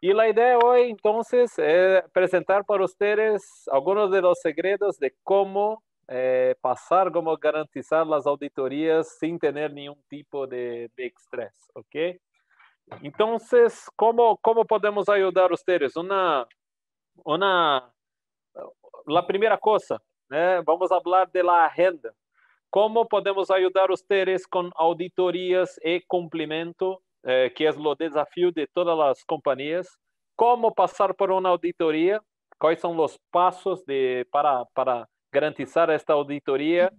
Y la idea hoy entonces es presentar para ustedes algunos de los secretos de cómo pasar, cómo garantizar las auditorías sin tener ningún tipo de estrés, ¿ok? Entonces, ¿cómo podemos ayudar a ustedes? Una, la primera cosa, vamos a hablar de la agenda. ¿Cómo podemos ayudar a ustedes con auditorías y cumplimiento, que es lo desafío de todas las compañías? ¿Cómo pasar por una auditoría? ¿Cuáles son los pasos para garantizar esta auditoría?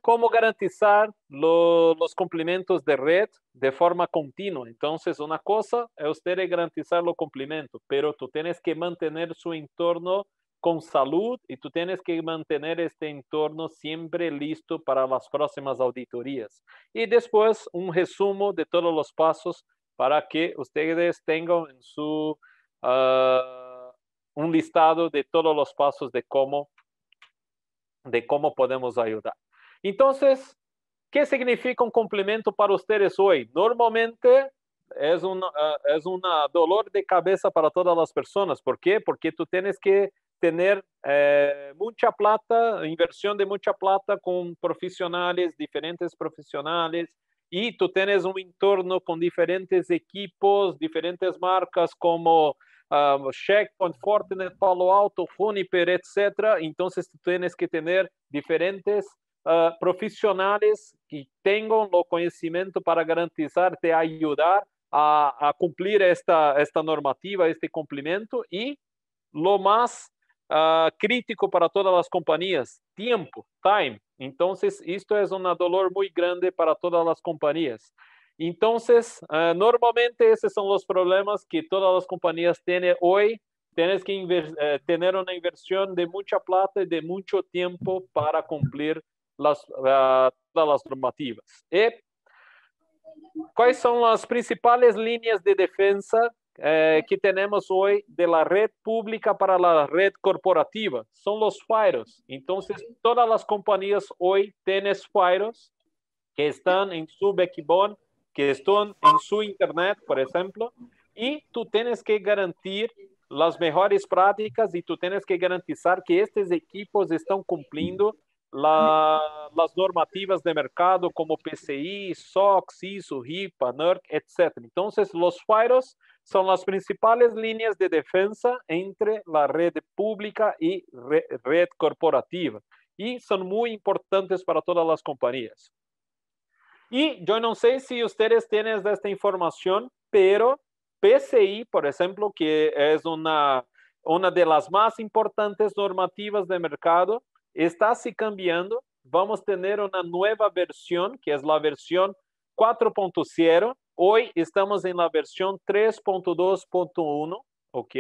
¿Cómo garantizar los cumplimientos de red de forma continua? Entonces, una cosa es usted garantizar los cumplimientos, pero tú tienes que mantener su entorno con salud y tú tienes que mantener este entorno siempre listo para las próximas auditorías. Y después un resumen de todos los pasos para que ustedes tengan en su un listado de todos los pasos de cómo podemos ayudar. Entonces, ¿qué significa un complemento para ustedes hoy? Normalmente es un dolor de cabeza para todas las personas. ¿Por qué? Porque tú tienes que tener mucha plata, inversión de mucha plata con profesionales, diferentes profesionales, y tú tienes un entorno con diferentes equipos, diferentes marcas como Checkpoint, Fortinet, Palo Alto, Juniper, etcétera. Entonces tú tienes que tener diferentes profissionais que tenham o conhecimento para garantizar, te ayudar a cumprir esta normativa, este cumprimento e lo mais crítico para todas as companhias, tempo, time. Então, isto é um dolor muito grande para todas as companhias. Então, normalmente esses são os problemas que todas as companhias têm hoje. Tienes que tener una inversión de mucha plata y de mucho tiempo para cumplir todas las normativas. ¿Y cuáles son las principales líneas de defensa que tenemos hoy de la red pública para la red corporativa? Son los firewalls. Entonces, todas las compañías hoy tienen firewalls que están en su backbone, que están en su internet, por ejemplo, y tú tienes que garantir las mejores prácticas y tú tienes que garantizar que estos equipos están cumpliendo las normativas de mercado como PCI, SOX, ISO, HIPAA, NERC, etc. Entonces, los firewalls son las principales líneas de defensa entre la red pública y red corporativa y son muy importantes para todas las compañías. Y yo no sé si ustedes tienen esta información, pero PCI, por ejemplo, que es una de las más importantes normativas de mercado, está se cambiando. Vamos a tener una nueva versión, que es la versión 4.0. Hoy estamos en la versión 3.2.1, ¿ok?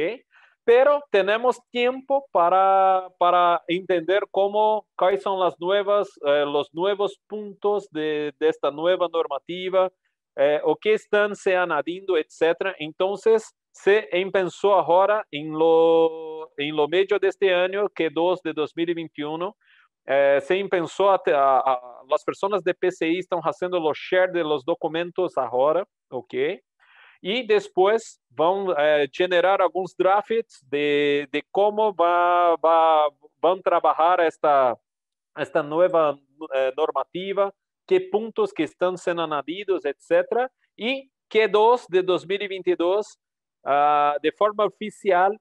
Pero tenemos tiempo para entender cuáles son los nuevos puntos de esta nueva normativa, o que están se añadiendo, etc. Entonces, se pensó ahora en lo medio de este año, que 2 de 2021, se pensó las personas de PCI están haciendo los share de los documentos ahora, ¿ok? E depois vão generar alguns drafts de como vão trabalhar esta nova normativa, que pontos que estão sendo añadidos, etc. E que 2 de 2022, de forma oficial,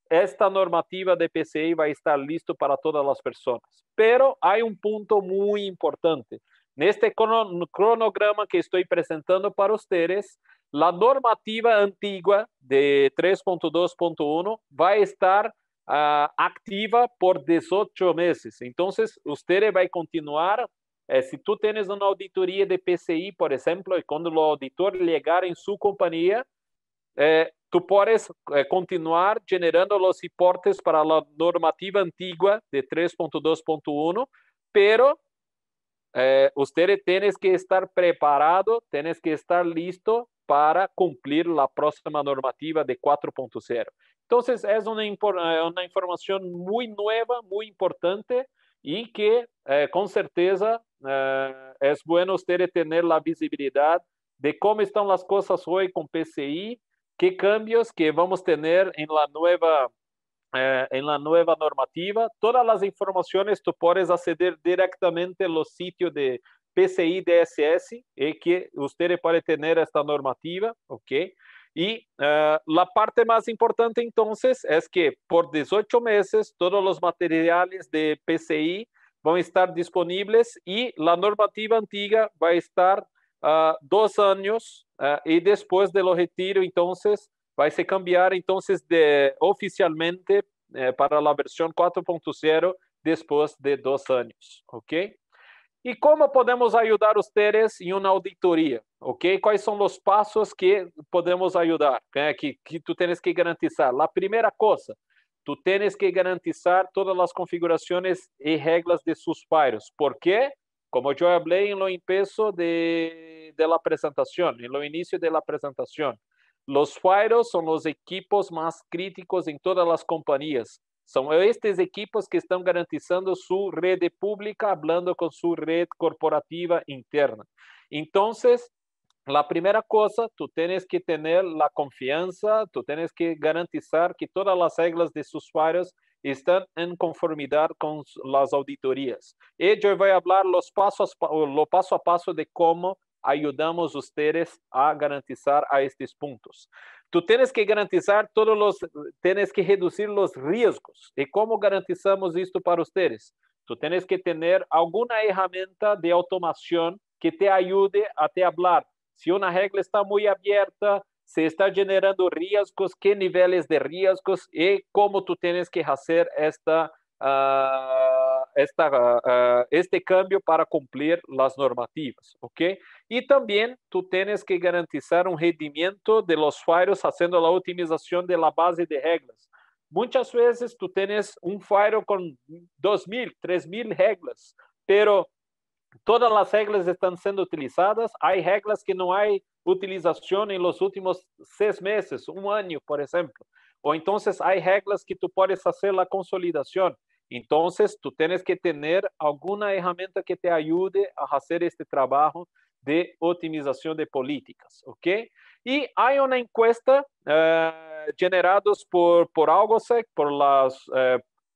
esta normativa de PCI vai estar listo para todas as pessoas. Pero há um ponto muito importante. Neste cronograma que estou apresentando para vocês, a normativa antiga de 3.2.1 vai estar activa por 18 meses. Então, você vai continuar. Se tu tens uma auditoria de PCI, por exemplo, e quando o auditor chegar em sua companhia, tu podes continuar generando os reportes para a normativa antiga de 3.2.1, pero usted tienes que estar preparado, tienes que estar listo para cumplir la próxima normativa de 4.0. Entonces, es una información muy nueva, muy importante y que con certeza es bueno usted tener la visibilidad de cómo están las cosas hoy con PCI qué cambios que vamos a tener en la nueva normativa. Todas las informaciones tú puedes acceder directamente a los sitios de PCI DSS, que usted puede tener esta normativa, ¿ok? Y la parte más importante entonces es que por 18 meses todos los materiales de PCI van a estar disponibles y la normativa antigua va a estar 2 años y después de lo retiro, entonces, vai se cambiar entonces oficialmente para la versión 4.0 después de 2 años, ¿ok? ¿Y cómo podemos ayudar a ustedes en una auditoría? ¿Ok? ¿Cuáles son los pasos que podemos ayudar? Que tú tienes que garantizar. La primera cosa, tú tienes que garantizar todas las configuraciones y reglas de sus firewalls. ¿Por qué? Como yo hablé en lo empiezo de la presentación, en lo inicio de la presentación. Los firewalls son los equipos más críticos en todas las compañías. São estes equipos que estão garantizando sua rede pública, hablando com sua rede corporativa interna. Então, a primeira coisa, tu tens que ter a confiança, tu tens que garantizar que todas as regras de seus usuários estão em conformidade com as auditorias. E eu vou falar o passo a passo de como ayudamos ustedes a garantizar a estes puntos. Tú tienes que garantizar tienes que reducir los riesgos. ¿Y cómo garantizamos esto para ustedes? Tú tienes que tener alguna herramienta de automación que te ayude a te hablar. Si una regla está muy abierta, se está generando riesgos, qué niveles de riesgos y cómo tú tienes que hacer este cambio para cumplir las normativas, ¿ok? Y también tú tienes que garantizar un rendimiento de los firewalls haciendo la optimización de la base de reglas. Muchas veces tú tienes un firewall con 2.000, 3.000 reglas, pero todas las reglas están siendo utilizadas. Hay reglas que no hay utilización en los últimos 6 meses, un año, por ejemplo. O entonces hay reglas que tú puedes hacer la consolidación. Entonces, tú tienes que tener alguna herramienta que te ayude a hacer este trabajo de optimización de políticas, ¿ok? Y hay una encuesta generados por AlgoSec,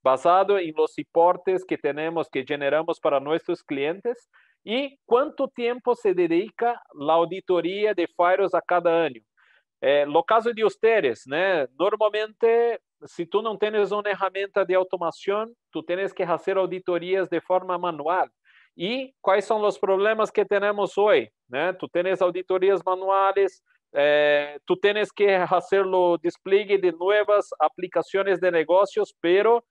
basado en los reportes que tenemos, que generamos para nuestros clientes, y cuánto tiempo se dedica la auditoría de firewalls a cada año. No caso de ustedes, né? Normalmente, se tu não tens uma ferramenta de automação, tu tens que fazer auditorias de forma manual. E quais são os problemas que temos hoje? Né? Tu tens auditorias manuais, tu tens que fazer o despliegue de novas aplicações de negócios, pero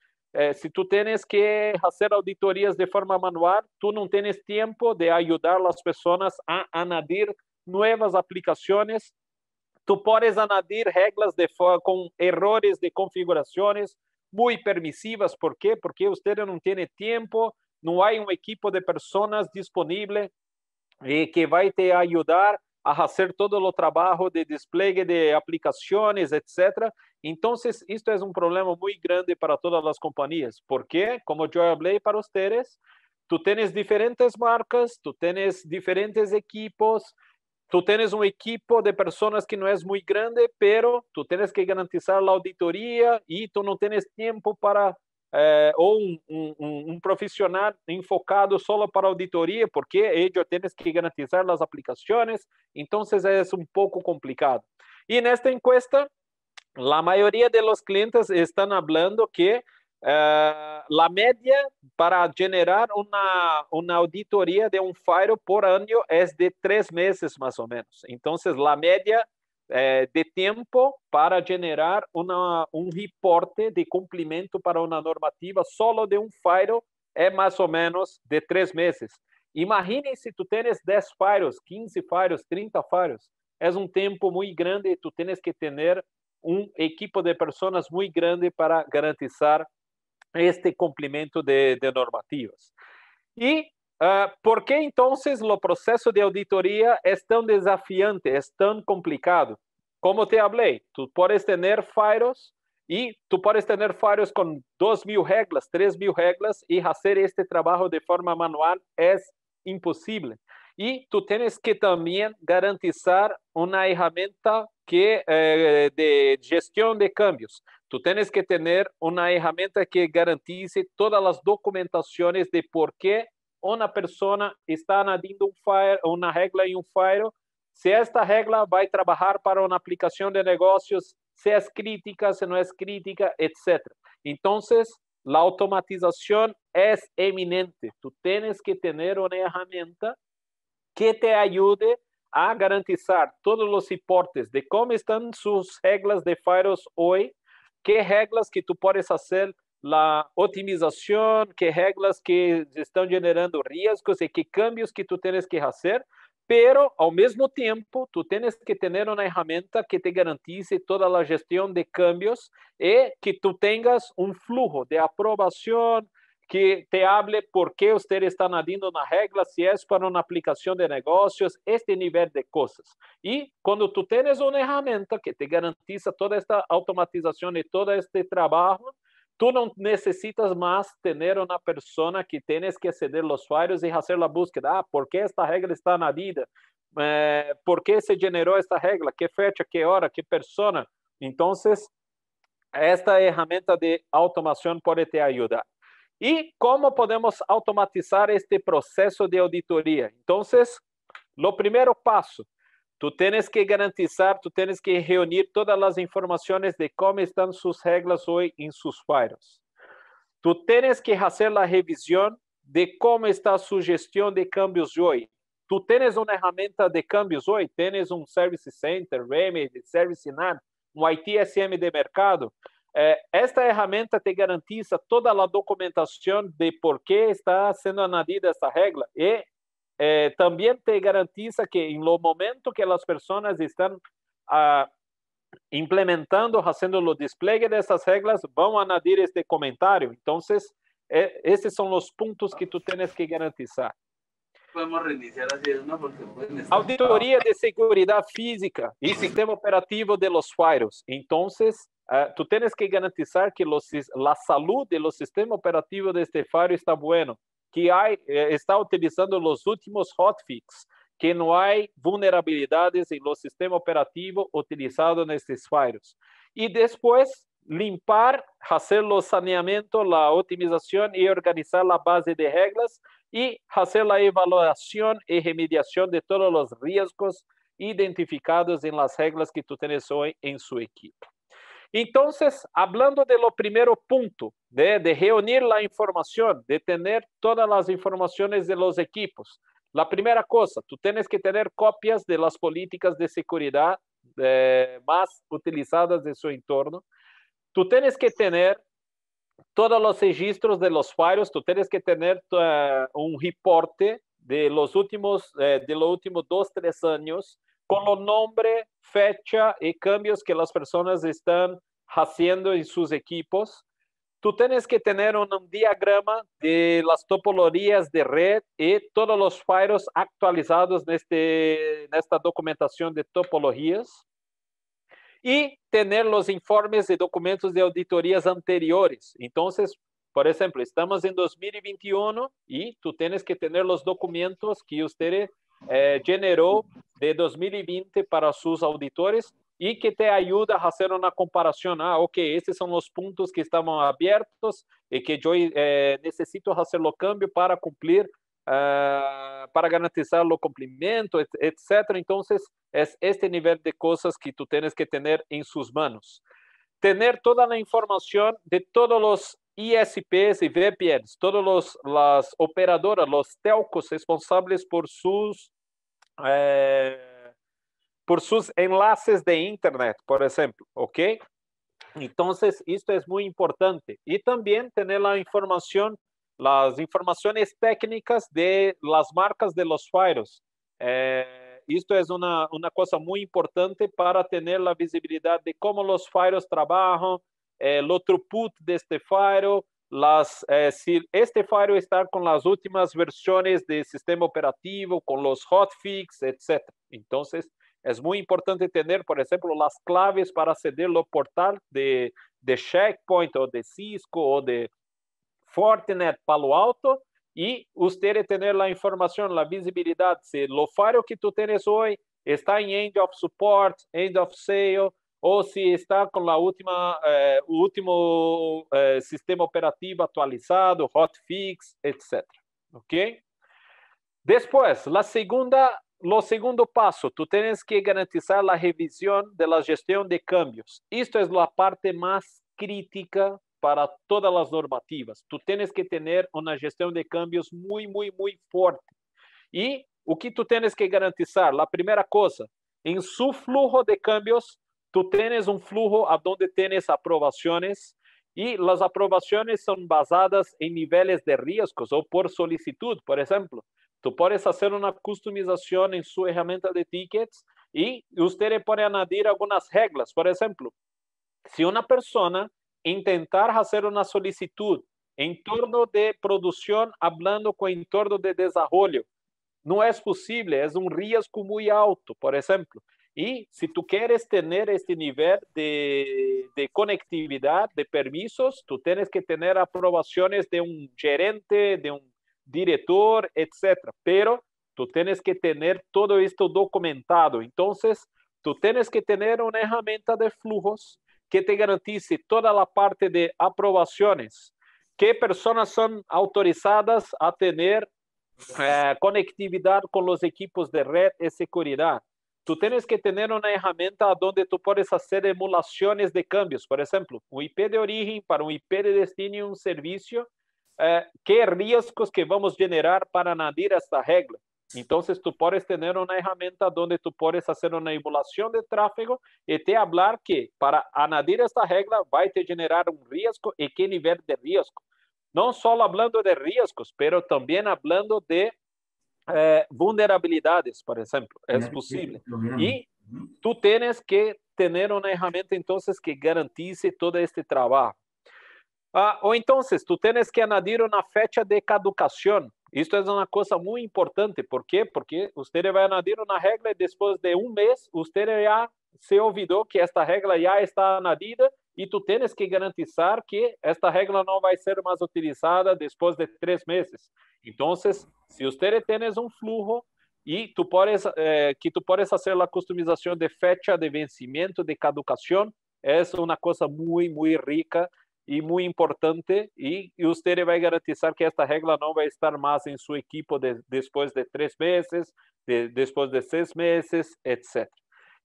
se tu tens que fazer auditorias de forma manual, tu não tens tempo de ajudar as pessoas a añadir novas aplicações. Tu podes añadir reglas com errores de configurações muito permissivas. ¿Por quê? Porque você não tem tempo, não há um equipo de pessoas disponível que vai te ajudar a fazer todo o trabalho de despliegue de aplicações, etc. Então, isto é um problema muito grande para todas as companhias. Porque, como eu falei para vocês, tu tens diferentes marcas, tu tens diferentes equipos. Tú tienes un equipo de personas que no es muy grande, pero tú tienes que garantizar la auditoría y tú no tienes tiempo para, o un profesional enfocado solo para auditoría, porque ellos tienes que garantizar las aplicaciones, entonces es un poco complicado. Y en esta encuesta, la mayoría de los clientes están hablando que la media para generar una auditoría de un firewall por año es de 3 meses más o menos. Entonces, la media de tiempo para generar un reporte de cumplimiento para una normativa solo de un firewall es más o menos de 3 meses. Imagínense si tú tienes 10 firewalls, 15 firewalls, 30 firewalls. Es un tiempo muy grande y tú tienes que tener un equipo de personas muy grande para garantizar este cumprimento de normativas. E por que então o processo de auditoria é tão desafiante, é tão complicado? Como te falei, tu podes ter firewalls e tu podes ter firewalls com 2.000 reglas, 3.000 reglas e fazer este trabalho de forma manual é impossível. E tu tens que também garantizar uma ferramenta que de gestión de cambios. Tú tienes que tener una herramienta que garantice todas las documentaciones de por qué una persona está añadiendo una regla en un file, si esta regla va a trabajar para una aplicación de negocios, si es crítica, si no es crítica, etc. Entonces, la automatización es eminente. Tú tienes que tener una herramienta que te ayude a garantizar todos los reportes de cómo están sus reglas de files hoy, qué reglas que tú puedes hacer la optimización, qué reglas que están generando riesgos y qué cambios que tú tienes que hacer, pero ao mesmo tempo, tú tienes que tener una herramienta que te garantice toda la gestión de cambios y que tú tengas un flujo de aprobación, que te hable por qué usted está añadiendo una regla, si es para una aplicación de negocios, este nivel de cosas. Y cuando tú tienes una herramienta que te garantiza toda esta automatización y todo este trabajo, tú no necesitas más tener una persona que tienes que acceder los usuarios y hacer la búsqueda. ¿Por qué esta regla está añadida? ¿Por qué se generó esta regla? ¿Qué fecha? ¿Qué hora? ¿Qué persona? Entonces, esta herramienta de automación puede te ayudar. ¿Y cómo podemos automatizar este proceso de auditoría? Entonces, lo primero paso, tú tienes que garantizar, tú tienes que reunir todas las informaciones de cómo están sus reglas hoy en sus files. Tú tienes que hacer la revisión de cómo está su gestión de cambios hoy. Tú tienes una herramienta de cambios hoy, tienes un Service Center, Remedy, ServiceNow, un ITSM de mercado. Esta herramienta te garantiza toda a documentação de por que está sendo añadida essa regra e também te garantiza que em lo momento que as pessoas estão implementando, fazendo o despliegue dessas regras, vão añadir este comentário. Então, esses são os pontos que tu tienes que garantizar. Podemos reiniciar así de una porque pueden estar... Auditoria de seguridad física y sistema operativo de los firewalls. Entonces, tú tienes que garantizar que la salud de los sistemas operativos de este firewall está bueno, que está utilizando los últimos hotfix, que no hay vulnerabilidades en los sistemas operativos utilizados en estos firewalls. Y después, limpar, hacer los saneamientos, la optimización y organizar la base de reglas y hacer la evaluación y remediación de todos los riesgos identificados en las reglas que tú tienes hoy en su equipo. Entonces, hablando de lo primero punto, de reunir la información, de tener todas las informaciones de los equipos. La primera cosa, tú tienes que tener copias de las políticas de seguridad más utilizadas de su entorno. Tú tienes que tener todos los registros de los firewalls, tú tienes que tener un reporte de los últimos 2-3 años con el nombre, fecha y cambios que las personas están haciendo en sus equipos. Tú tienes que tener un diagrama de las topologías de red y todos los firewalls actualizados en esta documentación de topologías. Y tener los informes y documentos de auditorías anteriores. Entonces, por ejemplo, estamos en 2021 y tú tienes que tener los documentos que usted generó de 2020 para sus auditores y que te ayuda a hacer una comparación. Ok, estos son los puntos que estaban abiertos y que yo necesito hacer los cambios para cumplir, para garantizar el cumplimiento, etc. Entonces, es este nivel de cosas que tú tienes que tener en sus manos. Tener toda la información de todos los ISPs y VPNs, todas las operadoras, los telcos responsables por sus enlaces de Internet, por ejemplo, ¿ok? Entonces, esto es muy importante. Y también tener la información, las informaciones técnicas de las marcas de los firewalls. Esto es una cosa muy importante para tener la visibilidad de cómo los firewalls trabajan, el throughput de este firewall, si este firewall está con las últimas versiones del sistema operativo, con los hotfix, etc. Entonces, es muy importante tener, por ejemplo, las claves para acceder al portal de Checkpoint o de Cisco o de Fortinet Palo Alto y usted tener la información, la visibilidad, si lo firewall que tú tienes hoy está em end of support, end of sale, ou se está com a última, o último sistema operativo atualizado, hotfix, etc. Ok? Depois, o segundo passo, tu tens que garantizar a revisão da gestão de cambios. Isto é a parte mais crítica para todas as normativas. Tu tens que ter uma gestão de cambios muito forte. E o que tu tens que garantizar? A primeira coisa, em su flujo de cambios, tu tens um flujo onde tens aprovações e as aprovações são basadas em níveis de riscos ou por solicitud. Por exemplo, tu podes fazer uma customização em sua ferramenta de tickets e você pode añadir algumas regras. Por exemplo, se uma pessoa intentar fazer uma solicitud em torno de produção, hablando com em torno de desenvolvimento, não é possível, é um risco muito alto, por exemplo. E se tu queres ter este nível de conectividade, de permissos, tu tens que ter aprovações de um gerente, de um diretor, etc. Pero tu tens que ter todo isto documentado. Então, tu tens que ter uma ferramenta de flujos que te garantice toda a parte de aprovações, que pessoas são autorizadas a ter conectividade com os equipos de red e segurança. Tu tens que ter uma ferramenta onde tu podes fazer emulações de cambios. Por exemplo, um IP de origem para um IP de destino e um serviço, que riscos que vamos generar para añadir esta regra. Então, tu podes ter uma ferramenta onde tu podes fazer uma emulação de tráfego e te falar que para añadir esta regra vai te generar um risco e que nível de risco. Não só falando de riscos, pero também falando de vulnerabilidades, por exemplo. É possível. E tu tens que ter uma ferramenta, então, que garantize todo este trabalho. Ou então, tu tens que añadir uma fecha de caducação. Isto é uma coisa muito importante. ¿Por quê? Porque você vai añadir uma regra e depois de um mês, você já se olvidou que esta regra já está añadida e tu tens que garantizar que esta regra não vai ser mais utilizada depois de 3 meses. Então, se você tem um flujo e tu podes fazer a customização de fecha de vencimento, de caducação, é uma coisa muito rica e muito importante, e você vai garantizar que esta regra não vai estar mais em sua equipe depois de 3 meses, depois de 6 meses, etc.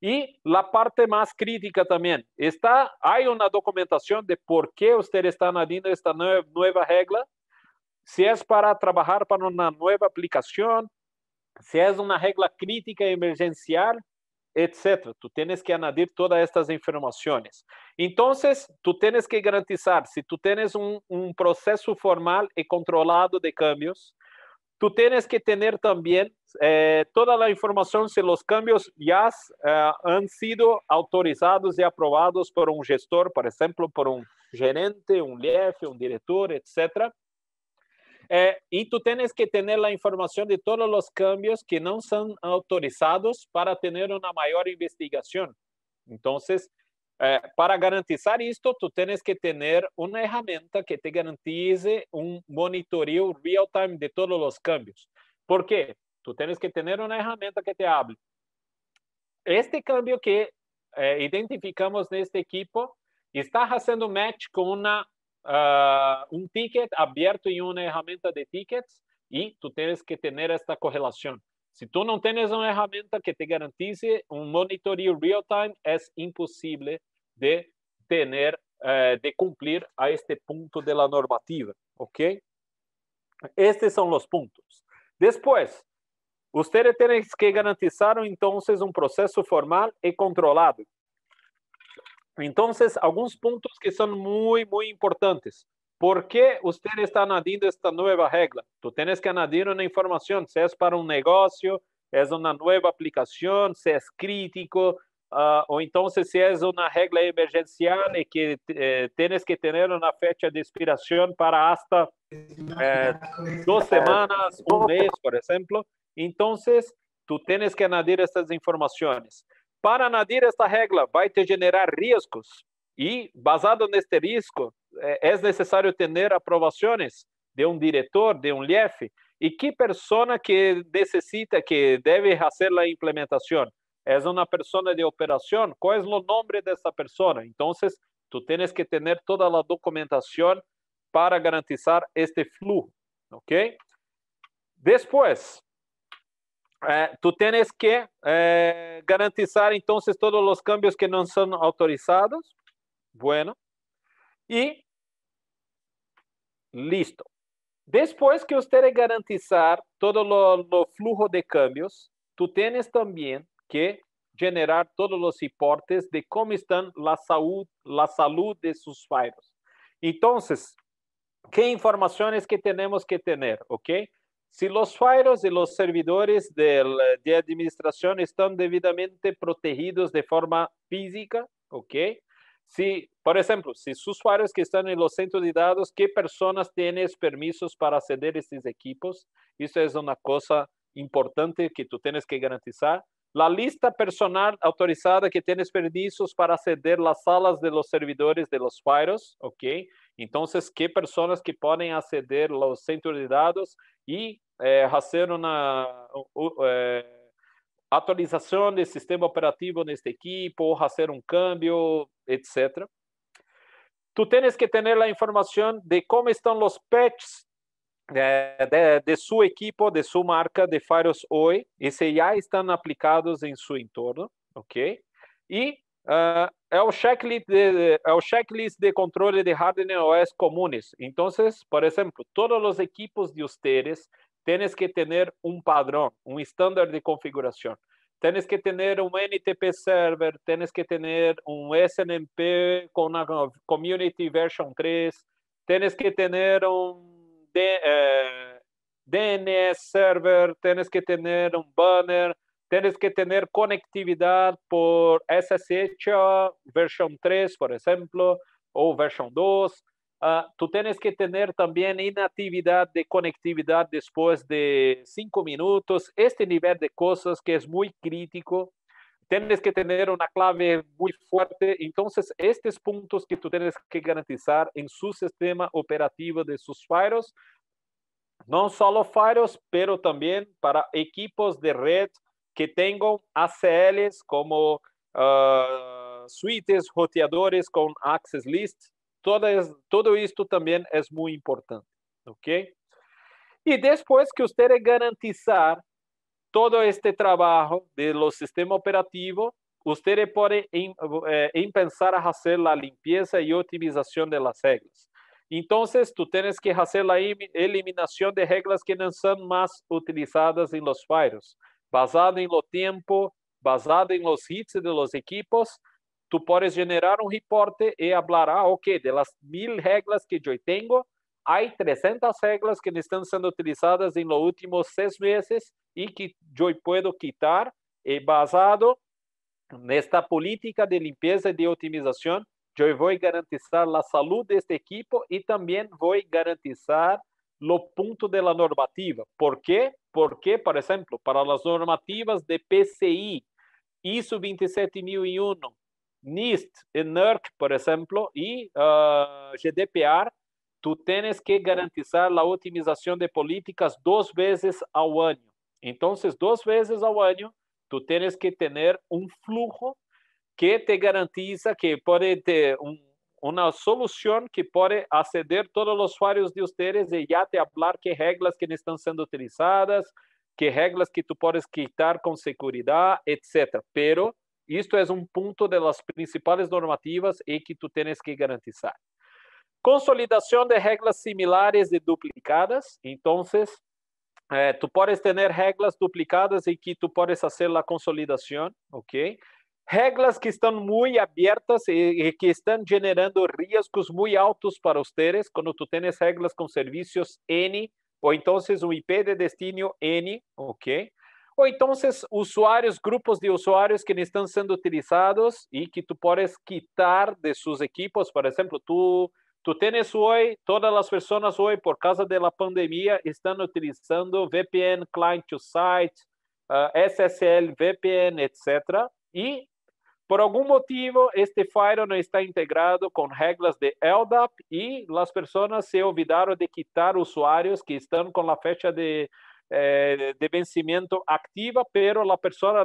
E a parte mais crítica também, há uma documentação de por que você está añadindo esta nova regra, se é para trabalhar para uma nova aplicação, se é uma regra crítica emergencial, etc. Tu tens que añadir todas estas informações. Então, tu tens que garantizar, se tu tens um processo formal e controlado de cambios, tu tens que ter também toda a informação se os cambios já han sido autorizados e aprovados por um gestor, por exemplo, por um gerente, um LIEF, um diretor, etc. E tu tens que ter a informação de todos os cambios que não são autorizados para ter uma maior investigação. Então, para garantizar isto, tu tens que ter uma ferramenta que te garantize um monitorio real-time de todos os cambios. Por quê? Tu tens que ter uma ferramenta que te hable. Este cambio que identificamos neste equipo está fazendo match com um ticket aberto em uma ferramenta de tickets e tu tens que ter esta correlação. Se tu não tens uma ferramenta que te garantize um monitorio real-time, é impossível de cumprir a este ponto de la normativa, ¿ok? Estes são os pontos. Depois, você tem que garantizar, então, um processo formal e controlado. Então, alguns pontos que são muito importantes. ¿Por que você está añadindo esta nova regra? Tu tens que añadir uma informação, se é para um negócio, é uma nova aplicação, se é crítico, ou então se é uma regra emergencial e que tens que ter uma fecha de expiração para hasta 2 semanas, um mês, por exemplo. Então, tu tens que añadir essas informações. Para añadir esta regra, vai te generar riscos e, basado neste risco, é necessário ter aprovações de um diretor, de um LIEF, e que pessoa que necessita, que deve fazer a implementação. es una persona de operación. ¿Cuál es el nombre de esa persona? Entonces, tú tienes que tener toda la documentación para garantizar este flujo, ¿ok? Después, tú tienes que garantizar entonces todos los cambios que no son autorizados. Bueno, y listo. Después que usted garantizar todo lo flujo de cambios, tú tienes también que generar todos los reportes de cómo están la salud de sus files. Entonces, ¿qué informaciones que tenemos que tener? ¿Ok? Si los files y los servidores de administración están debidamente protegidos de forma física, ¿ok? Si, por ejemplo, si sus usuarios que están en los centros de datos, ¿qué personas tienen permisos para acceder a estos equipos? Eso es una cosa importante que tú tienes que garantizar. La lista personal autorizada que tienes permisos para acceder a las salas de los servidores de los files, ¿ok? Entonces, ¿qué personas que pueden acceder a los centros de datos y hacer una actualización del sistema operativo en este equipo, hacer un cambio, etc. Tú tienes que tener la información de cómo están los patches de su equipo, de su marca de firewalls hoy, y si ya están aplicados en su entorno, ¿ok? Y el checklist de control de hardware OS comunes. Entonces, por ejemplo, todos los equipos de ustedes tienes que tener un padrón, un estándar de configuración. Tienes que tener un NTP server, tienes que tener un SNMP con una Community Version 3, tienes que tener un DNS server, tienes que tener un banner, tienes que tener conectividad por SSH versión 3, por ejemplo, o versión 2. Tú tienes que tener también inactividad de conectividad después de 5 minutos. Este nivel de cosas que es muy crítico. Tienes que tener una clave muy fuerte. Entonces, estos puntos que tú tienes que garantizar en su sistema operativo de sus firewalls, no solo firewalls, pero también para equipos de red que tengan ACLs como suites, roteadores con access list. Todo esto también es muy importante. ¿Ok? Y después que usted garantizar todo este trabajo de los sistemas operativos, usted puede empezar a hacer la limpieza y optimización de las reglas. Entonces, tú tienes que hacer la eliminación de reglas que no son más utilizadas en los firewalls. Basado en lo tiempo, basado en los hits de los equipos, tú puedes generar un reporte y hablar, ok, de las 1000 reglas que yo tengo, hay 300 reglas que están siendo utilizadas en los últimos 6 meses y que yo puedo quitar basado en esta política de limpieza y de optimización. Yo voy a garantizar la salud de este equipo y también voy a garantizar los puntos de la normativa. ¿Por qué? Porque, por ejemplo, para las normativas de PCI, ISO 27001, NIST, NERC, por ejemplo, y GDPR, tú tienes que garantizar la optimización de políticas 2 veces al año. Entonces, 2 veces al año, tú tienes que tener un flujo que te garantiza que puede ter una solución que puede acceder todos los usuarios de ustedes y ya te hablar qué reglas que están siendo utilizadas, qué reglas que tú puedes quitar con seguridad, etc. Pero esto es un punto de las principales normativas y que tú tienes que garantizar. Consolidación de reglas similares y duplicadas. Entonces, tú puedes tener reglas duplicadas y que tú puedes hacer la consolidación, ¿ok? Reglas que están muy abiertas y que están generando riesgos muy altos para ustedes cuando tú tienes reglas con servicios N o entonces un IP de destino N, ¿ok? O entonces usuarios, grupos de usuarios que están siendo utilizados y que tú puedes quitar de sus equipos. Por ejemplo, tú tienes hoy, todas las personas hoy, por causa de la pandemia, están utilizando VPN client to site, SSL, VPN, etc. Y por algún motivo, este firewall no está integrado con reglas de LDAP y las personas se olvidaron de quitar usuarios que están con la fecha de vencimiento activa, pero la persona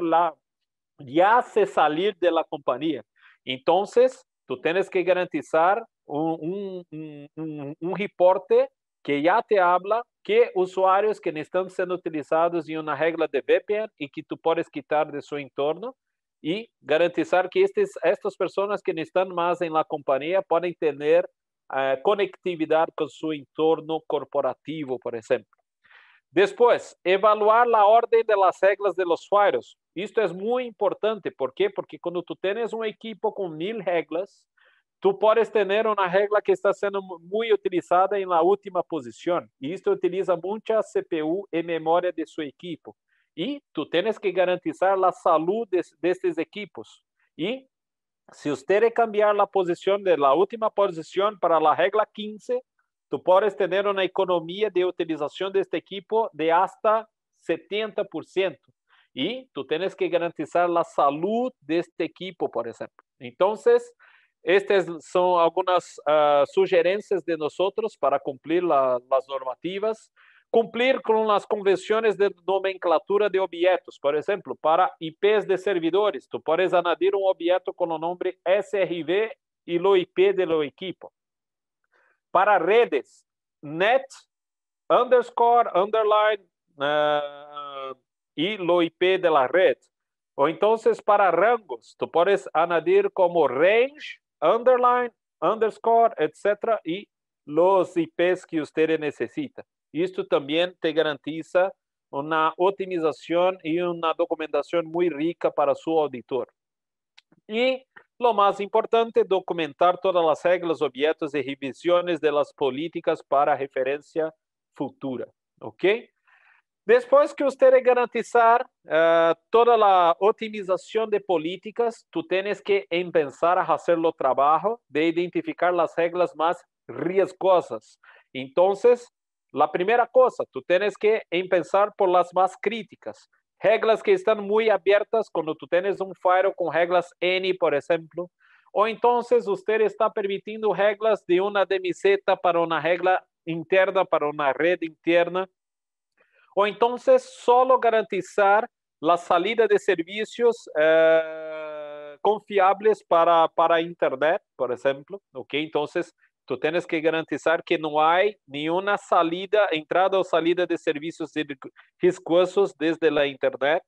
ya se salir de la compañía. Entonces, tú tienes que garantizar un reporte que ya te habla que usuarios que están siendo utilizados en una regla de VPN y que tú puedes quitar de su entorno y garantizar que estas personas que están más en la compañía pueden tener conectividad con su entorno corporativo, por ejemplo. Después, evaluar la orden de las reglas de los usuarios. Esto es muy importante. ¿Por qué? Porque cuando tú tienes un equipo con 1000 reglas, tú puedes tener una regla que está siendo muy utilizada en la última posición. Y esto utiliza mucha CPU y memoria de su equipo. Y tú tienes que garantizar la salud de estos equipos. Y si usted cambiar la posición de la última posición para la regla 15, tú puedes tener una economía de utilización de este equipo de hasta 70%. Y tú tienes que garantizar la salud de este equipo, por ejemplo. Entonces, estas son algunas sugerencias de nosotros para cumplir las normativas. Cumplir con las convenciones de nomenclatura de objetos. Por ejemplo, para IPs de servidores, tú puedes añadir un objeto con el nombre SRV y el IP del equipo. Para redes, net, underscore, underline y el IP de la red. O entonces para rangos, tú puedes añadir como range, underline, underscore, etc. y los IPs que usted necesita. Esto también te garantiza una optimización y una documentación muy rica para su auditor. Y lo más importante, documentar todas las reglas, objetos y revisiones de las políticas para referencia futura. ¿Ok? Después que usted garantizar toda la optimización de políticas, tú tienes que empezar a hacer el trabajo de identificar las reglas más riesgosas. Entonces, la primera cosa, tú tienes que empezar por las más críticas. Reglas que están muy abiertas cuando tú tienes un firewall con reglas N, por ejemplo. O entonces usted está permitiendo reglas de una DMZ para una regla interna, para una red interna. O entonces solo garantizar la salida de servicios confiables para Internet, por ejemplo. ¿Ok? Entonces, tú tienes que garantizar que no hay ni una salida, entrada o salida de servicios riscosos desde la Internet.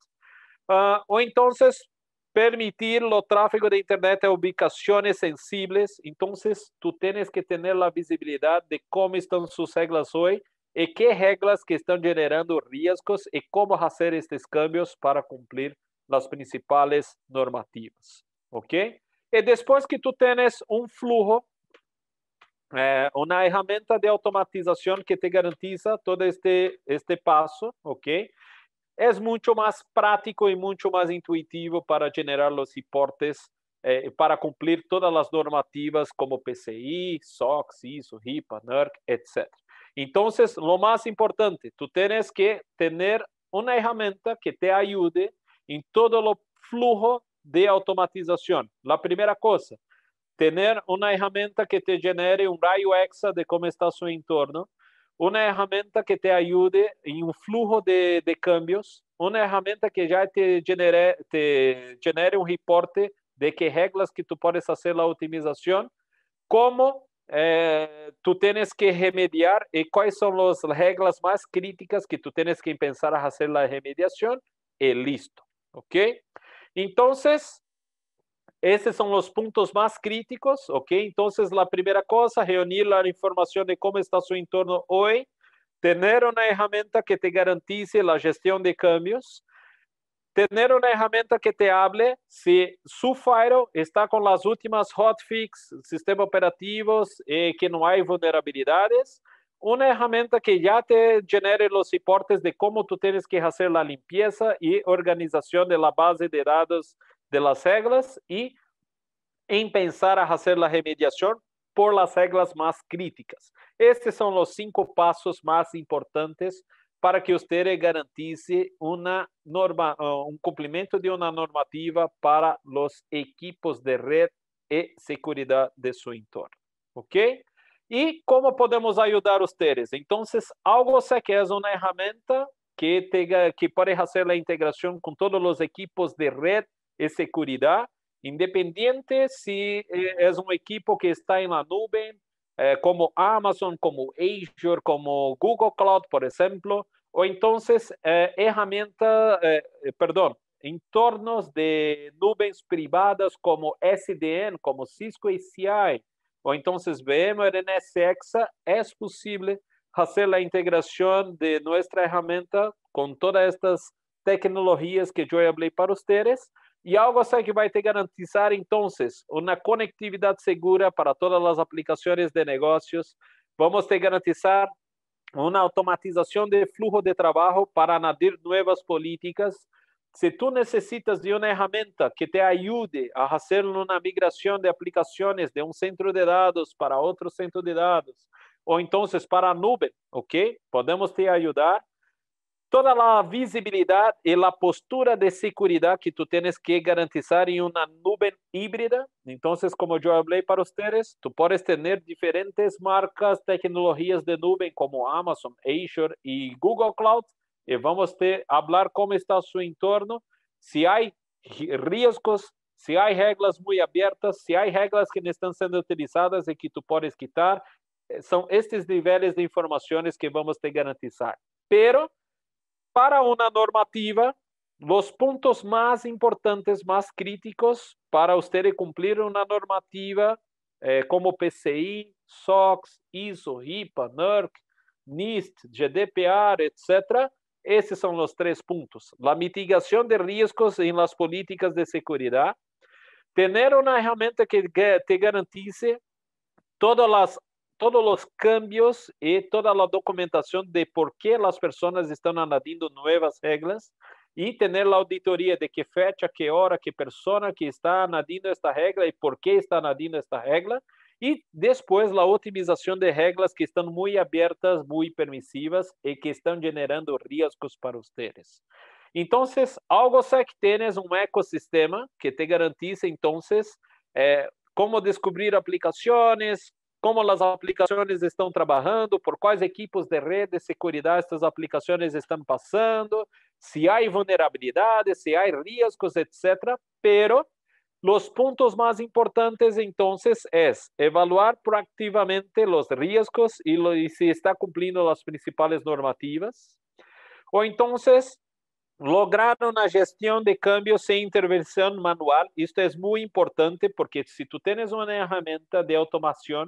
O entonces, permitir el tráfico de Internet a ubicaciones sensibles. Entonces, tú tienes que tener la visibilidad de cómo están sus reglas hoy y qué reglas que están generando riesgos y cómo hacer estos cambios para cumplir las principales normativas. ¿Ok? Y después que tú tienes un flujo, una herramienta de automatización que te garantiza todo este paso, ¿ok? Es mucho más práctico y mucho más intuitivo para generar los reportes, para cumplir todas las normativas como PCI, SOX, ISO, HIPAA, NERC, etc. Entonces, lo más importante, tú tienes que tener una herramienta que te ayude en todo el flujo de automatización. La primera cosa, tener una herramienta que te genere un rayo X de cómo está su entorno, una herramienta que te ayude en un flujo de cambios, una herramienta que ya te genere un reporte de qué reglas que tú puedes hacer la optimización, cómo tú tienes que remediar y cuáles son las reglas más críticas que tú tienes que empezar a hacer la remediación y listo. ¿Ok? Entonces, estos son los puntos más críticos, ¿ok? Entonces, la primera cosa, reunir la información de cómo está su entorno hoy, tener una herramienta que te garantice la gestión de cambios, tener una herramienta que te hable si su firewall está con las últimas hotfix, sistemas operativos, que no hay vulnerabilidades, una herramienta que ya te genere los reportes de cómo tú tienes que hacer la limpieza y organización de la base de datos de las reglas y empezar a hacer la remediación por las reglas más críticas. Estos son los 5 pasos más importantes para que usted garantice una norma, un cumplimiento de una normativa para los equipos de red y seguridad de su entorno. ¿Ok? ¿Y cómo podemos ayudar a ustedes? Entonces, AlgoSec es una herramienta que puede hacer la integración con todos los equipos de red y seguridad, independiente si es un equipo que está en la nube, como Amazon, como Azure, como Google Cloud, por ejemplo, o entonces entornos de nubes privadas como SDN, como Cisco ACI, o entonces VMware NSX, es posible hacer la integración de nuestra herramienta con todas estas tecnologías que yo hablé para ustedes, y algo así que va a te garantizar entonces una conectividad segura para todas las aplicaciones de negocios. Vamos a garantizar una automatización de flujo de trabajo para añadir nuevas políticas. Si tú necesitas de una herramienta que te ayude a hacer una migración de aplicaciones de un centro de datos para otro centro de datos, o entonces para nube, ¿ok? Podemos te ayudar. Toda la visibilidad y la postura de seguridad que tú tienes que garantizar en una nube híbrida. Entonces, como yo hablé para ustedes, tú puedes tener diferentes marcas, tecnologías de nube como Amazon, Azure y Google Cloud. Y vamos a hablar cómo está su entorno, si hay riesgos, si hay reglas muy abiertas, si hay reglas que no están siendo utilizadas y que tú puedes quitar. Son estos niveles de informaciones que vamos a garantizar. Pero para una normativa, los puntos más importantes, más críticos para usted cumplir una normativa como PCI, SOX, ISO, HIPAA, NERC, NIST, GDPR, etc. Esses são os 3 pontos. A mitigação de riscos em las políticas de segurança, ter uma ferramenta que te garantice todos os cambios e toda a documentação de por que as pessoas estão añadindo novas regras e ter a auditoria de que fecha, que hora, que pessoa que está añadindo esta regra e por que está añadindo esta regra, e depois a otimização de regras que estão muito abertas, muito permissivas e que estão generando riscos para vocês. Então, algo que tienes um ecossistema que te garantiza, então, como descobrir aplicações, como as aplicações estão trabalhando, por quais equipos de rede de segurança estas aplicações estão passando, se há vulnerabilidades, se há riscos, etc. Pero os pontos mais importantes, então, é evaluar proativamente os riscos e se está cumprindo as principais normativas, ou então lograr uma gestão de cambios sem intervenção manual. Isto é muito importante porque se tu tens uma ferramenta de automação,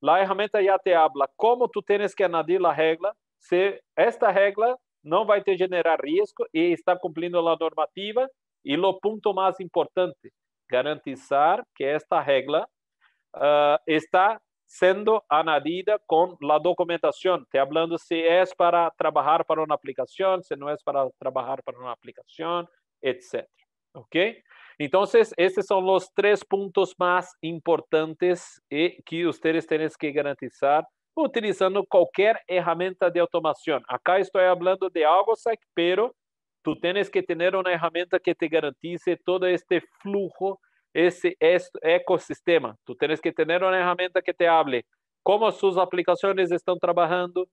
a ferramenta já te habla como tu tens que añadir a regra, se esta regra não vai te generar risco e está cumprindo a normativa. E o ponto mais importante, garantizar que esta regra está sendo añadida com a documentação, te hablando se é para trabalhar para uma aplicação, se não é para trabalhar para uma aplicação, etc. ¿Ok? Então, esses são os 3 pontos mais importantes que vocês têm que garantizar utilizando qualquer ferramenta de automação. Acá estou falando de algo, pero tu tienes que ter uma ferramenta que te garantice todo este flujo, esse ecossistema. Tu tienes que ter uma ferramenta que te hable como suas aplicações estão trabalhando,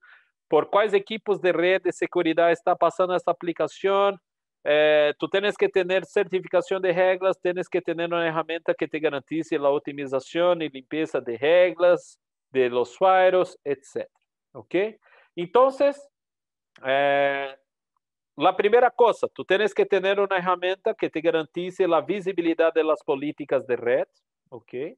por quais equipos de rede de segurança está passando essa aplicação. Tu tienes que ter certificação de regras, tienes que ter uma ferramenta que te garantice a otimização e limpeza de regras, de los usuarios, etc. ¿Ok? Então, a primeira coisa, tu tienes que ter uma ferramenta que te garantice a visibilidade das políticas de rede, ¿ok?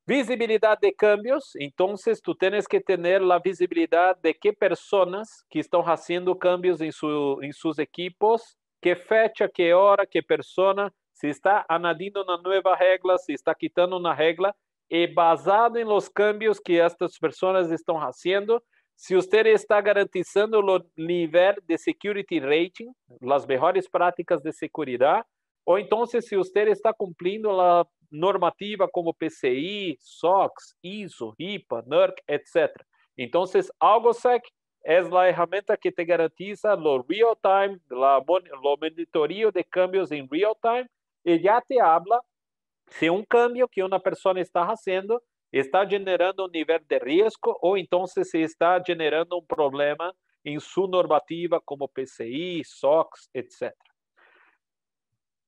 Visibilidade de cambios, então tu tienes que ter a visibilidade de que pessoas que estão fazendo cambios em seus equipos, que fecha, que hora, que pessoa, se está añadindo uma nova regra, se está quitando uma regra, e basado em los cambios que estas pessoas estão fazendo, se você está garantizando o nível de security rating, as melhores práticas de segurança, ou então se você está cumprindo a normativa como PCI, SOX, ISO, HIPAA, NERC, etc. Então, AlgoSec é a ferramenta que te garantiza o real time, o monitorio de cambios em real time, e já te habla se um cambio que uma pessoa está fazendo está generando um nível de risco ou então se está generando um problema em sua normativa como PCI, SOX, etc.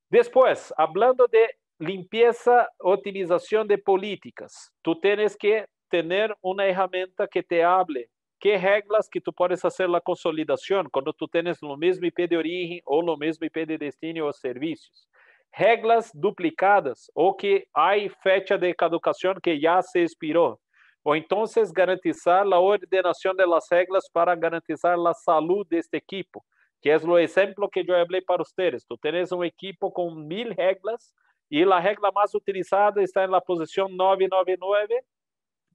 Después, hablando de limpieza, optimización de políticas, tú tienes que tener una herramienta que te hable qué reglas que tú puedes hacer la consolidación cuando tú tienes lo mismo IP de origen o lo mismo IP de destino o servicios. Reglas duplicadas o que hay fecha de caducación que ya se expiró. O entonces garantizar la ordenación de las reglas para garantizar la salud de este equipo, que es lo ejemplo que yo hablé para ustedes. Tú tienes un equipo con 1000 reglas y la regla más utilizada está en la posición 999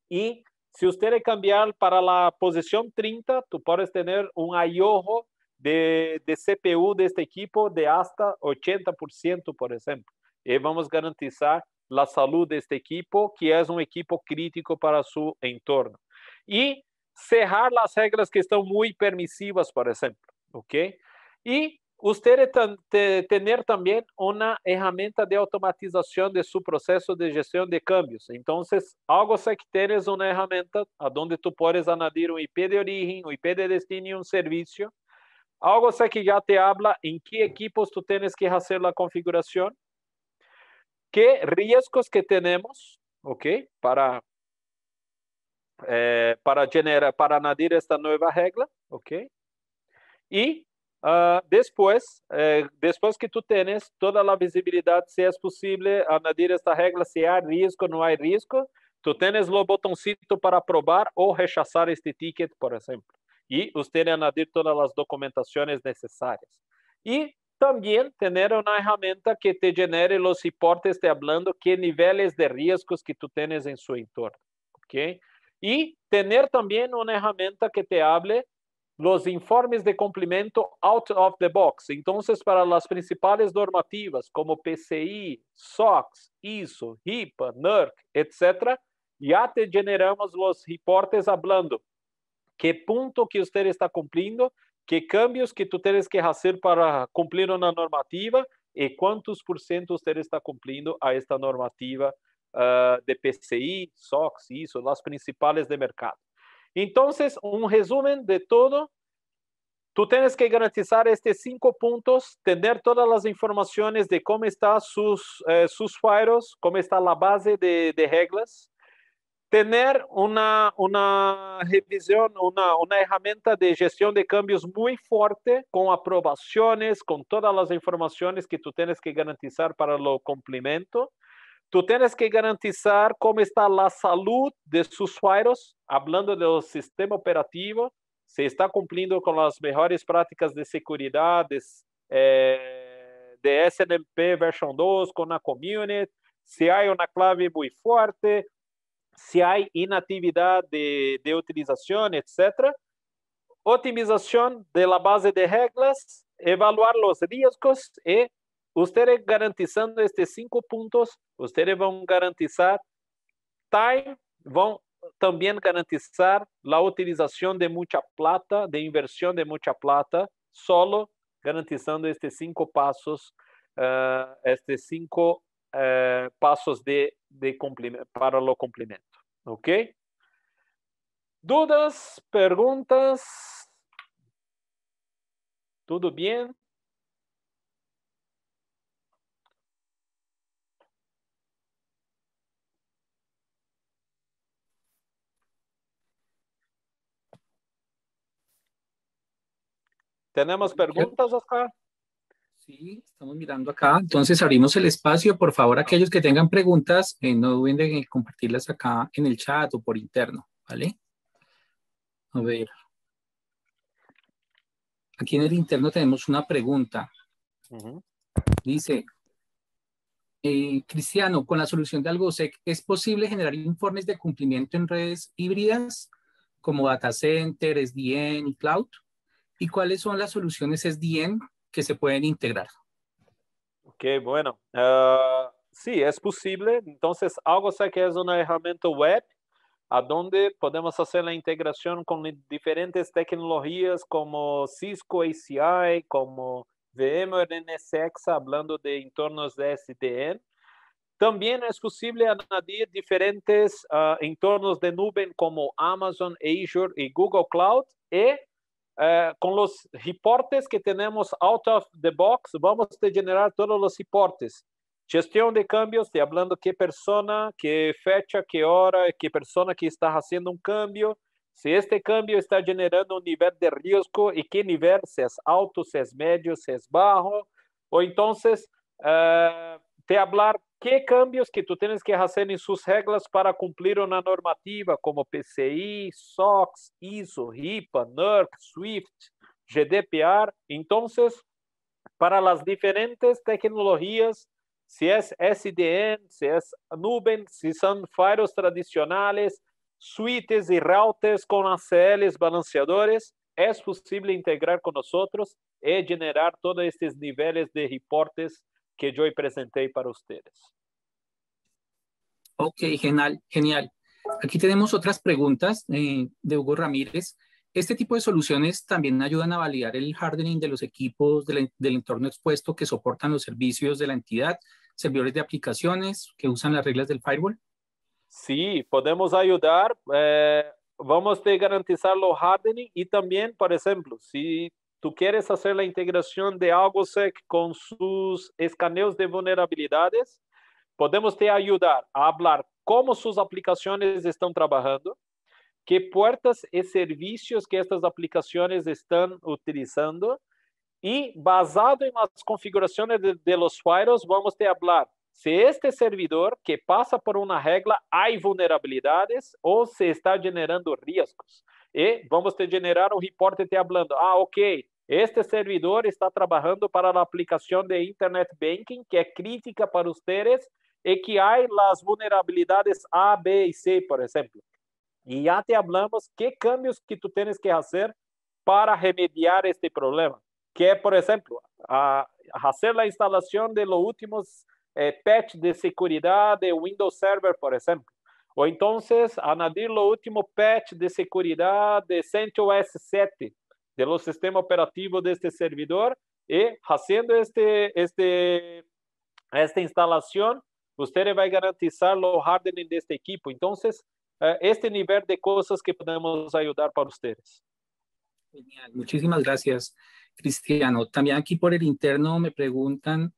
y si usted cambiar para la posición 30, tú puedes tener un ahorro de CPU de este equipo de hasta 80%, por ejemplo. Y vamos a garantizar la salud de este equipo, que es un equipo crítico para su entorno. Y cerrar las reglas que están muy permisivas, por ejemplo. ¿Ok? Y usted tener también una herramienta de automatización de su proceso de gestión de cambios. Entonces, algo sé que tienes una herramienta donde tú puedes añadir un IP de origen, un IP de destino y un servicio. Algo sé que ya te habla en qué equipos tú tienes que hacer la configuración, qué riesgos que tenemos, ¿ok? Para añadir esta nueva regla, ¿ok? Y después que tú tienes toda la visibilidad, si es posible añadir esta regla, si hay riesgo o no hay riesgo, tú tienes el botoncito para aprobar o rechazar este ticket, por ejemplo. Y usted añadir todas las documentaciones necesarias. Y también tener una herramienta que te genere los reportes de hablando qué niveles de riesgos que tú tienes en su entorno. ¿Ok? Y tener también una herramienta que te hable los informes de cumplimiento out of the box. Entonces, para las principales normativas como PCI, SOX, ISO, HIPAA, NERC, etc., ya te generamos los reportes hablando qué punto que usted está cumpliendo, qué cambios que tú tienes que hacer para cumplir una normativa y cuántos por ciento usted está cumpliendo a esta normativa de PCI, SOX, ISO, las principales de mercado. Entonces, un resumen de todo. Tú tienes que garantizar estos 5 puntos, tener todas las informaciones de cómo están sus firewalls, cómo está la base de reglas, tener una revisión, una herramienta de gestión de cambios muy fuerte, con aprobaciones, con todas las informaciones que tú tienes que garantizar para el cumplimiento. Tú tienes que garantizar cómo está la salud de sus firewalls, hablando del sistema operativo, se está cumpliendo con las mejores prácticas de seguridad, de SNMP version 2 con la community, si hay una clave muy fuerte, si hay inactividad de utilización, etc. Optimización de la base de reglas, evaluar los riesgos y ustedes garantizando estos 5 puntos, ustedes van a garantizar time, van también garantizar la utilización de mucha plata, de inversión de mucha plata, solo garantizando estos 5 pasos, estos 5 pasos para lo cumplimiento. ¿Ok? ¿Dudas? ¿Preguntas? ¿Todo bien? ¿Tenemos preguntas, Oscar? Sí, estamos mirando acá. Entonces abrimos el espacio. Por favor, aquellos que tengan preguntas, no duden de compartirlas acá en el chat o por interno, ¿vale? A ver. Aquí en el interno tenemos una pregunta. Dice, Cristiano, con la solución de AlgoSec, ¿es posible generar informes de cumplimiento en redes híbridas como data center, SDN y cloud? ¿Y cuáles son las soluciones SDN que se pueden integrar? Ok, bueno. Sí, es posible. Entonces, AlgoSec es una herramienta web a donde podemos hacer la integración con diferentes tecnologías como Cisco ACI, como VMware NSX, hablando de entornos de SDN. También es posible añadir diferentes entornos de nube como Amazon, Azure y Google Cloud y con los reportes que tenemos out of the box, vamos a generar todos los reportes. Gestión de cambios, te hablando qué persona, qué fecha, qué hora, qué persona que está haciendo un cambio, si este cambio está generando un nivel de riesgo y qué nivel, si es alto, si es medio, si es bajo, o entonces te hablar qué cambios que tú tienes que hacer en sus reglas para cumplir una normativa como PCI, SOX, ISO, HIPAA, NERC, SWIFT, GDPR. Entonces, para las diferentes tecnologías, si es SDN, si es nube, si son firewalls tradicionales, suites y routers con ACLs balanceadores, es posible integrar con nosotros y generar todos estos niveles de reportes que yo presenté para ustedes. Ok, genial, genial. Aquí tenemos otras preguntas de Hugo Ramírez. Este tipo de soluciones también ayudan a validar el hardening de los equipos del entorno expuesto que soportan los servicios de la entidad, servidores de aplicaciones que usan las reglas del firewall. Sí, podemos ayudar. Vamos a garantizar los hardening y también, por ejemplo, si tú quieres hacer la integración de AlgoSec con sus escaneos de vulnerabilidades, podemos te ayudar a hablar cómo sus aplicaciones están trabajando, qué puertas y servicios que estas aplicaciones están utilizando y basado en las configuraciones de los firewalls, vamos a hablar si este servidor que pasa por una regla hay vulnerabilidades o se está generando riesgos. Y vamos a generar un reporte te hablando, ok, este servidor está trabajando para la aplicación de Internet Banking que es crítica para ustedes y que hay las vulnerabilidades A, B y C, por ejemplo. Y ya te hablamos qué cambios que tú tienes que hacer para remediar este problema. Que, por ejemplo, hacer la instalación de los últimos patch de seguridad de Windows Server, por ejemplo. O entonces, añadir lo último patch de seguridad de CentOS 7, de los sistemas operativos de este servidor, y haciendo esta instalación, usted va a garantizar los hardening de este equipo. Entonces, este nivel de cosas que podemos ayudar para ustedes. Genial, muchísimas gracias, Cristiano. También aquí por el interno me preguntan,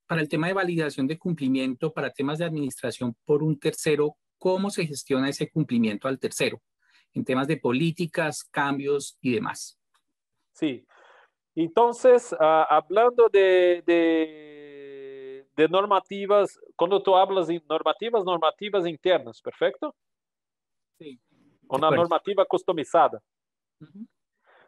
para el tema de validación de cumplimiento, para temas de administración por un tercero, ¿cómo se gestiona ese cumplimiento al tercero? En temas de políticas, cambios y demás. Sí, entonces, hablando de normativas, cuando tú hablas de normativas internas, ¿perfecto? Sí. Una normativa customizada. Uh-huh.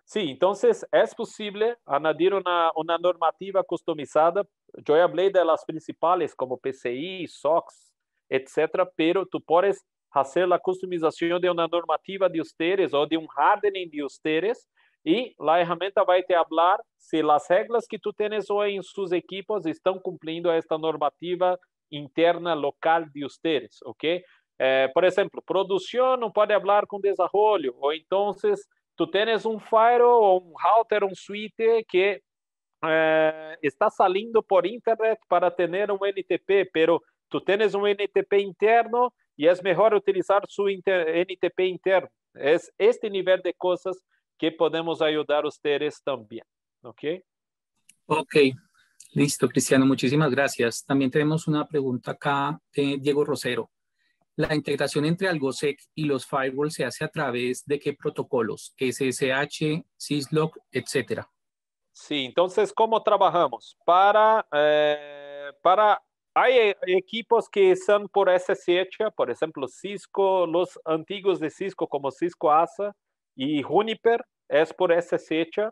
Sí, entonces es posible añadir una normativa customizada. Yo hablé de las principales como PCI, SOX, etcétera, pero tú puedes hacer la customización de una normativa de ustedes o de un hardening de ustedes y la herramienta va a te hablar si las reglas que tú tienes hoy en sus equipos están cumpliendo esta normativa interna local de ustedes, ¿ok? Por ejemplo, producción no puede hablar con desarrollo o entonces tú tienes un firewall o un router, un suite que está saliendo por internet para tener un NTP, pero tú tienes un NTP interno y es mejor utilizar su NTP interno. Es este nivel de cosas que podemos ayudar a ustedes también. ¿Ok? Ok, listo, Cristiano, muchísimas gracias. También tenemos una pregunta acá de Diego Rosero. ¿La integración entre AlgoSec y los firewalls se hace a través de qué protocolos? SSH, Syslog, etcétera. Sí, entonces, ¿cómo trabajamos? Hay equipos que son por SSH, por ejemplo, Cisco, los antiguos de Cisco como Cisco ASA y Juniper es por SSH,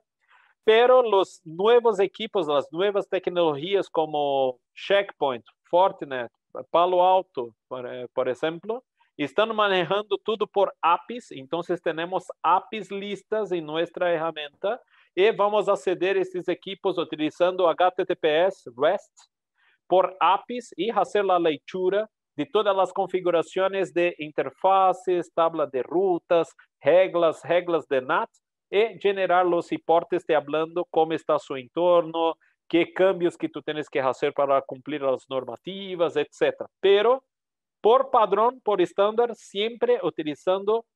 pero los nuevos equipos, las nuevas tecnologías como Checkpoint, Fortinet, Palo Alto, por ejemplo, están manejando todo por APIs, entonces tenemos APIs listas en nuestra herramienta y vamos a acceder a estos equipos utilizando HTTPS, REST, por APIs y hacer la lectura de todas las configuraciones de interfaces, tabla de rutas, reglas de NAT, y generar los reportes te hablando cómo está su entorno, qué cambios que tú tienes que hacer para cumplir las normativas, etc. Pero por padrón, por estándar, siempre utilizando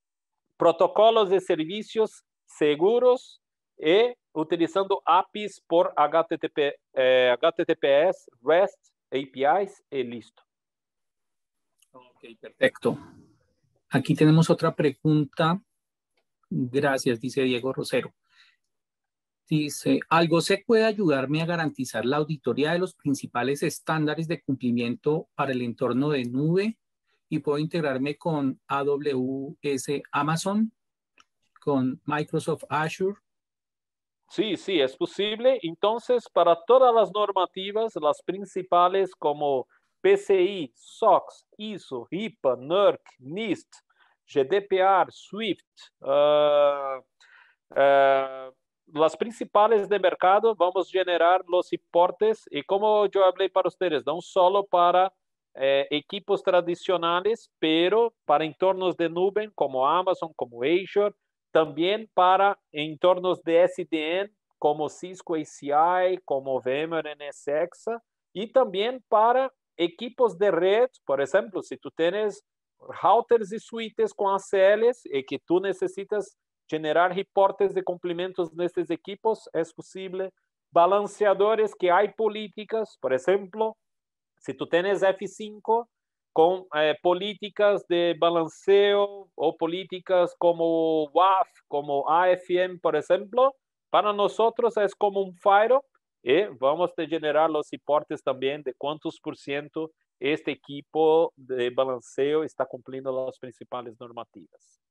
protocolos de servicios seguros y utilizando APIs por HTTPS, REST, APIs y listo. Ok, perfecto. Aquí tenemos otra pregunta. Gracias, dice Diego Rosero. Dice, ¿Algosec puede ayudarme a garantizar la auditoría de los principales estándares de cumplimiento para el entorno de nube? ¿Y puedo integrarme con AWS Amazon, con Microsoft Azure? Sí, sí, es posible. Entonces, para todas las normativas, las principales como PCI, SOX, ISO, HIPAA, NERC, NIST, GDPR, SWIFT, las principales de mercado, vamos a generar los reportes y como yo hablé para ustedes, no solo para equipos tradicionales, pero para entornos de nube como Amazon, como Azure, también para entornos de SDN como Cisco ACI, como VMware NSX, y también para equipos de red, por ejemplo, si tú tienes routers y suites con ACLs y que tú necesitas generar reportes de cumplimientos nestes equipos, es posible. Balanceadores que hay políticas, por ejemplo, si tú tienes F5 con políticas de balanceo o políticas como WAF, como AFM, por ejemplo, para nosotros es como un faro y vamos a generar los reportes también de cuántos por ciento este equipo de balanceo está cumpliendo las principales normativas.